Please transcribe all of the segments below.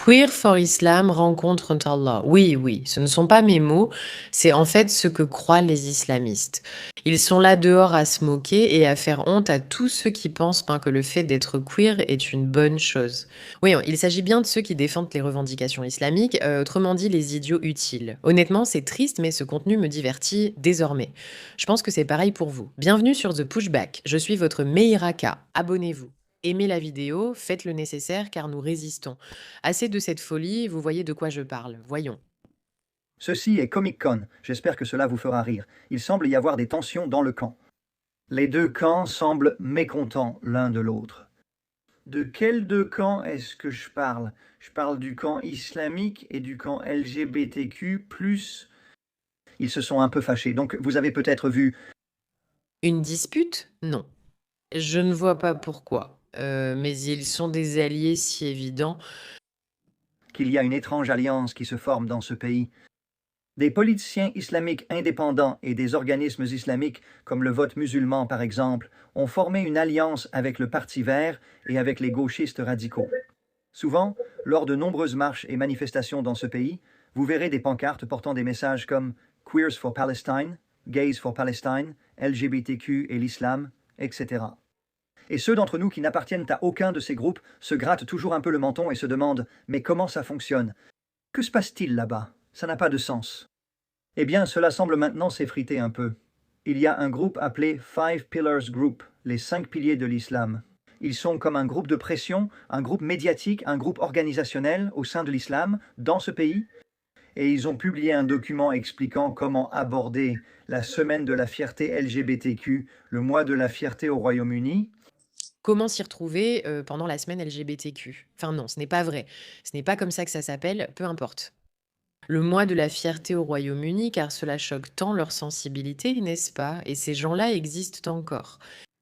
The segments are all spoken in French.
Queer for Islam rencontre Allah. Oui, oui, ce ne sont pas mes mots, c'est en fait ce que croient les islamistes. Ils sont là dehors à se moquer et à faire honte à tous ceux qui pensent que le fait d'être queer est une bonne chose. Oui, il s'agit bien de ceux qui défendent les revendications islamiques, autrement dit les idiots utiles. Honnêtement, c'est triste, mais ce contenu me divertit désormais. Je pense que c'est pareil pour vous. Bienvenue sur The Pushback, je suis votre Meiraka. Abonnez-vous. Aimez la vidéo, faites le nécessaire car nous résistons. Assez de cette folie, vous voyez de quoi je parle. Voyons. Ceci est Comic-Con, j'espère que cela vous fera rire. Il semble y avoir des tensions dans le camp. Les deux camps semblent mécontents l'un de l'autre. De quels deux camps est-ce que je parle? Je parle du camp islamique et du camp LGBTQ+. Ils se sont un peu fâchés, donc vous avez peut-être vu Une dispute? Non. Je ne vois pas pourquoi. Mais ils sont des alliés si évidents. qu'il y a une étrange alliance qui se forme dans ce pays. Des politiciens islamiques indépendants et des organismes islamiques, comme le vote musulman par exemple, ont formé une alliance avec le Parti vert et avec les gauchistes radicaux. Souvent, lors de nombreuses marches et manifestations dans ce pays, vous verrez des pancartes portant des messages comme Queers for Palestine, Gays for Palestine, LGBTQ et l'islam, etc. Et ceux d'entre nous qui n'appartiennent à aucun de ces groupes se grattent toujours un peu le menton et se demandent mais comment ça fonctionne? Que se passe-t-il là-bas? Ça n'a pas de sens. Eh bien, cela semble maintenant s'effriter un peu. Il y a un groupe appelé Five Pillars Group, les 5 piliers de l'islam. Ils sont comme un groupe de pression, un groupe médiatique, un groupe organisationnel au sein de l'islam, dans ce pays, et ils ont publié un document expliquant comment aborder la semaine de la fierté LGBTQ, le mois de la fierté au Royaume-Uni. Comment s'y retrouver pendant la semaine LGBTQ? Enfin non, ce n'est pas vrai. Ce n'est pas comme ça que ça s'appelle, peu importe. Le mois de la fierté au Royaume-Uni, car cela choque tant leur sensibilité, n'est-ce pas? Et ces gens-là existent encore.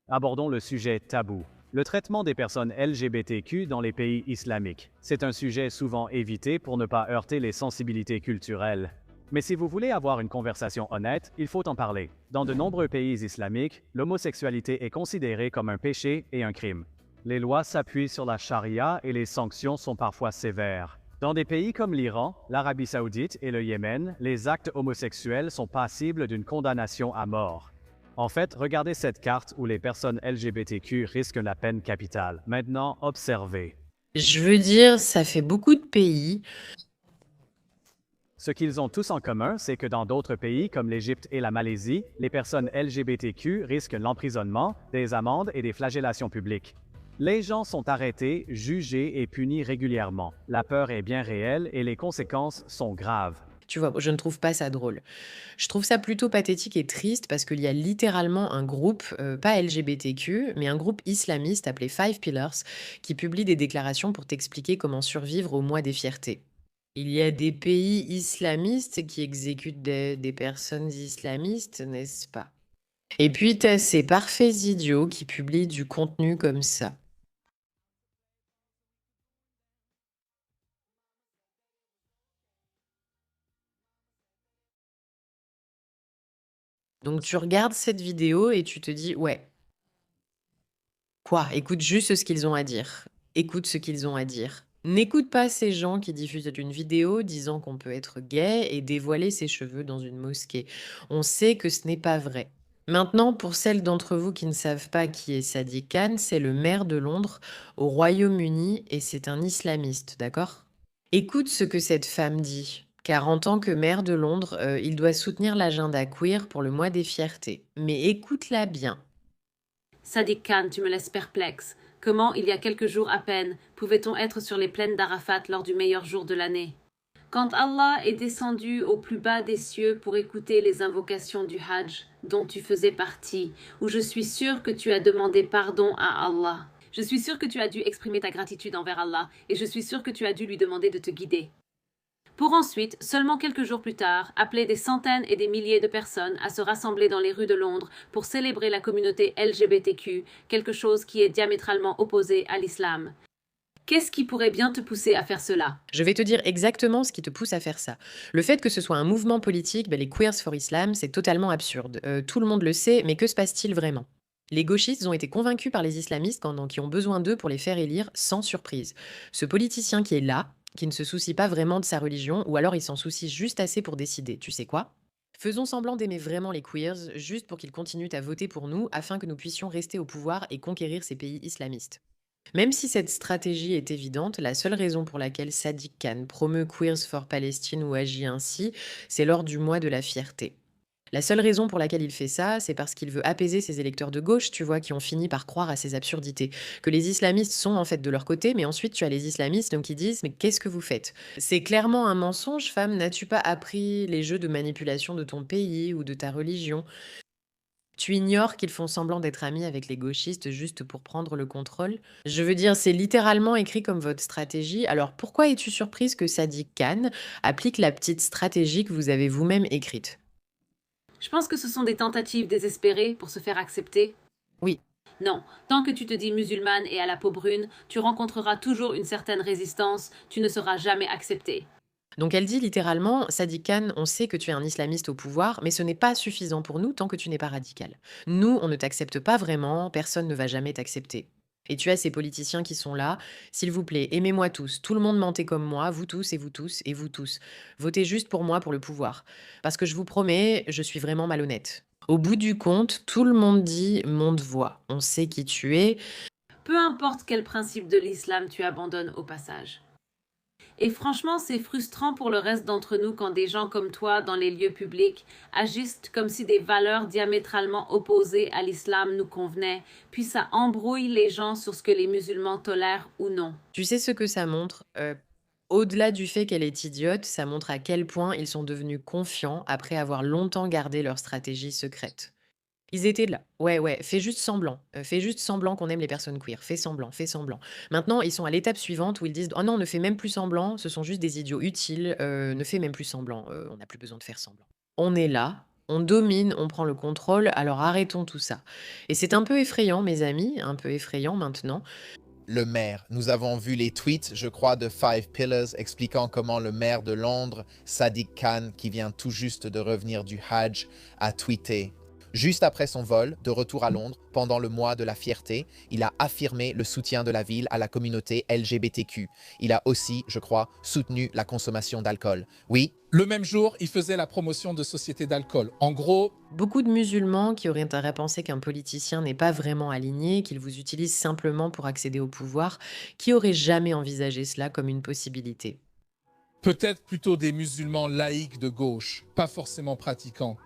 Abordons le sujet tabou. Le traitement des personnes LGBTQ dans les pays islamiques. C'est un sujet souvent évité pour ne pas heurter les sensibilités culturelles. Mais si vous voulez avoir une conversation honnête, il faut en parler. Dans de nombreux pays islamiques, l'homosexualité est considérée comme un péché et un crime. Les lois s'appuient sur la charia et les sanctions sont parfois sévères. Dans des pays comme l'Iran, l'Arabie saoudite et le Yémen, les actes homosexuels sont passibles d'une condamnation à mort. En fait, regardez cette carte où les personnes LGBTQ risquent la peine capitale. Maintenant, observez. Je veux dire, ça fait beaucoup de pays. Ce qu'ils ont tous en commun, c'est que dans d'autres pays comme l'Égypte et la Malaisie, les personnes LGBTQ risquent l'emprisonnement, des amendes et des flagellations publiques. Les gens sont arrêtés, jugés et punis régulièrement. La peur est bien réelle et les conséquences sont graves. Tu vois, je ne trouve pas ça drôle. Je trouve ça plutôt pathétique et triste parce qu'il y a littéralement un groupe, pas LGBTQ, mais un groupe islamiste appelé Five Pillars qui publie des déclarations pour t'expliquer comment survivre au mois des fiertés. Il y a des pays islamistes qui exécutent des personnes islamistes, n'est-ce pas? Et puis, tu ces parfaits idiots qui publient du contenu comme ça. Donc tu regardes cette vidéo et tu te dis: «Ouais, quoi? Écoute juste ce qu'ils ont à dire. Écoute ce qu'ils ont à dire. N'écoute pas ces gens qui diffusent une vidéo disant qu'on peut être gay et dévoiler ses cheveux dans une mosquée. On sait que ce n'est pas vrai. Maintenant, pour celles d'entre vous qui ne savent pas qui est Sadiq Khan, c'est le maire de Londres au Royaume-Uni et c'est un islamiste, d'accord? Écoute ce que cette femme dit, car en tant que maire de Londres, il doit soutenir l'agenda queer pour le mois des fiertés. Mais écoute-la bien. Sadiq Khan, tu me laisses perplexe. Comment, il y a quelques jours à peine, pouvait-on être sur les plaines d'Arafat lors du meilleur jour de l'année? Quand Allah est descendu au plus bas des cieux pour écouter les invocations du Hajj, dont tu faisais partie, où je suis sûre que tu as demandé pardon à Allah. Je suis sûre que tu as dû exprimer ta gratitude envers Allah, et je suis sûre que tu as dû lui demander de te guider. Pour ensuite, seulement quelques jours plus tard, appeler des centaines et des milliers de personnes à se rassembler dans les rues de Londres pour célébrer la communauté LGBTQ, quelque chose qui est diamétralement opposé à l'islam. Qu'est-ce qui pourrait bien te pousser à faire cela? Je vais te dire exactement ce qui te pousse à faire ça. Le fait que ce soit un mouvement politique, les Queers for Islam, c'est totalement absurde. Tout le monde le sait, mais que se passe-t-il vraiment? Les gauchistes ont été convaincus par les islamistes qui ont besoin d'eux pour les faire élire sans surprise. Ce politicien qui est là, qui ne se soucie pas vraiment de sa religion, ou alors il s'en soucie juste assez pour décider. Tu sais quoi? Faisons semblant d'aimer vraiment les queers, juste pour qu'ils continuent à voter pour nous, afin que nous puissions rester au pouvoir et conquérir ces pays islamistes. Même si cette stratégie est évidente, la seule raison pour laquelle Sadiq Khan promeut Queers for Palestine ou agit ainsi, c'est lors du mois de la fierté. La seule raison pour laquelle il fait ça, c'est parce qu'il veut apaiser ses électeurs de gauche, tu vois, qui ont fini par croire à ces absurdités. Que les islamistes sont en fait de leur côté, mais ensuite tu as les islamistes donc qui disent mais qu'est-ce que vous faites? C'est clairement un mensonge, femme. N'as-tu pas appris les jeux de manipulation de ton pays ou de ta religion? Tu ignores qu'ils font semblant d'être amis avec les gauchistes juste pour prendre le contrôle? Je veux dire, c'est littéralement écrit comme votre stratégie. Alors pourquoi es-tu surprise que Sadiq Khan applique la petite stratégie que vous avez vous-même écrite? Je pense que ce sont des tentatives désespérées pour se faire accepter. Oui. Non, tant que tu te dis musulmane et à la peau brune, tu rencontreras toujours une certaine résistance, tu ne seras jamais accepté. Donc elle dit littéralement, Sadiq Khan, on sait que tu es un islamiste au pouvoir, mais ce n'est pas suffisant pour nous tant que tu n'es pas radical. Nous, on ne t'accepte pas vraiment, personne ne va jamais t'accepter. Et tu as ces politiciens qui sont là. S'il vous plaît, aimez-moi tous. Tout le monde mentez comme moi, vous tous et vous tous et vous tous. Votez juste pour moi pour le pouvoir. Parce que je vous promets, je suis vraiment malhonnête. Au bout du compte, tout le monde dit monte voix. On sait qui tu es. Peu importe quel principe de l'islam tu abandonnes au passage. Et franchement, c'est frustrant pour le reste d'entre nous quand des gens comme toi, dans les lieux publics, agissent comme si des valeurs diamétralement opposées à l'islam nous convenaient, puis ça embrouille les gens sur ce que les musulmans tolèrent ou non. Tu sais ce que ça montre? Au-delà du fait qu'elle est idiote, ça montre à quel point ils sont devenus confiants après avoir longtemps gardé leur stratégie secrète. Ils étaient là. Ouais, ouais, fais juste semblant. Fais juste semblant qu'on aime les personnes queer. Fais semblant, fais semblant. Maintenant, ils sont à l'étape suivante où ils disent: «Oh non, ne fais même plus semblant, ce sont juste des idiots utiles, ne fais même plus semblant, on n'a plus besoin de faire semblant». On est là, on domine, on prend le contrôle, alors arrêtons tout ça. Et c'est un peu effrayant, mes amis, un peu effrayant maintenant. Le maire. Nous avons vu les tweets, je crois, de Five Pillars expliquant comment le maire de Londres, Sadiq Khan, qui vient tout juste de revenir du Hajj, a tweeté. Juste après son vol, de retour à Londres, pendant le mois de la fierté, il a affirmé le soutien de la ville à la communauté LGBTQ. Il a aussi, je crois, soutenu la consommation d'alcool. Oui. Le même jour, il faisait la promotion de sociétés d'alcool. En gros, Beaucoup de musulmans qui auraient intérêt à penser qu'un politicien n'est pas vraiment aligné, qu'il vous utilise simplement pour accéder au pouvoir, qui auraient jamais envisagé cela comme une possibilité. peut-être plutôt des musulmans laïcs de gauche, pas forcément pratiquants.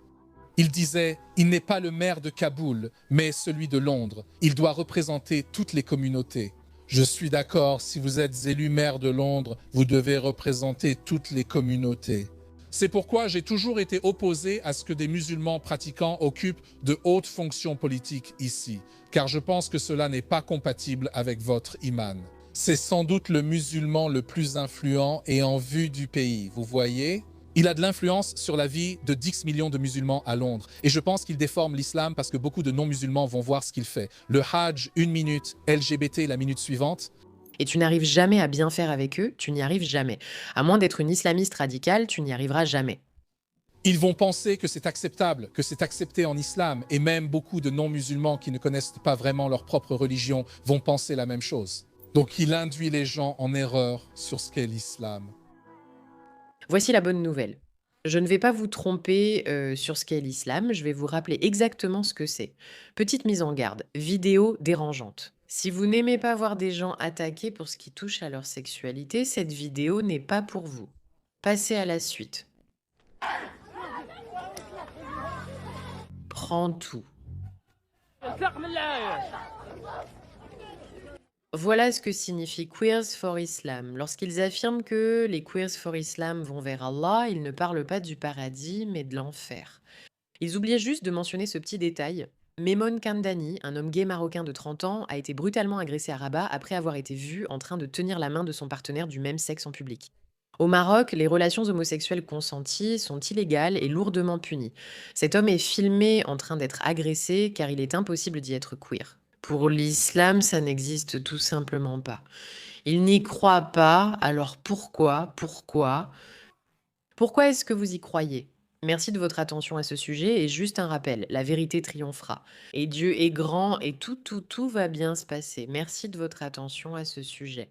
Il disait, il n'est pas le maire de Kaboul, mais celui de Londres. Il doit représenter toutes les communautés. Je suis d'accord, si vous êtes élu maire de Londres, vous devez représenter toutes les communautés. C'est pourquoi j'ai toujours été opposé à ce que des musulmans pratiquants occupent de hautes fonctions politiques ici, car je pense que cela n'est pas compatible avec votre iman. C'est sans doute le musulman le plus influent et en vue du pays, vous voyez ? Il a de l'influence sur la vie de 10 millions de musulmans à Londres. Et je pense qu'il déforme l'islam parce que beaucoup de non-musulmans vont voir ce qu'il fait. Le Hajj, 1 minute, LGBT, la minute suivante. Et tu n'arrives jamais à bien faire avec eux, tu n'y arrives jamais. À moins d'être une islamiste radicale, tu n'y arriveras jamais. Ils vont penser que c'est acceptable, que c'est accepté en islam. Et même beaucoup de non-musulmans qui ne connaissent pas vraiment leur propre religion vont penser la même chose. Donc il induit les gens en erreur sur ce qu'est l'islam. Voici la bonne nouvelle. Je ne vais pas vous tromper sur ce qu'est l'islam, je vais vous rappeler exactement ce que c'est. Petite mise en garde, vidéo dérangeante. Si vous n'aimez pas voir des gens attaqués pour ce qui touche à leur sexualité, cette vidéo n'est pas pour vous. Passez à la suite. Prends tout. Voilà ce que signifie Queers for Islam. Lorsqu'ils affirment que les Queers for Islam vont vers Allah, ils ne parlent pas du paradis, mais de l'enfer. Ils oubliaient juste de mentionner ce petit détail. Memon Kandani, un homme gay marocain de 30 ans, a été brutalement agressé à Rabat après avoir été vu en train de tenir la main de son partenaire du même sexe en public. Au Maroc, les relations homosexuelles consenties sont illégales et lourdement punies. Cet homme est filmé en train d'être agressé car il est impossible d'y être queer. Pour l'islam, ça n'existe tout simplement pas. Il n'y croit pas, alors pourquoi Pourquoi est-ce que vous y croyez? Merci de votre attention à ce sujet et juste un rappel, la vérité triomphera. Et Dieu est grand et tout va bien se passer. Merci de votre attention à ce sujet.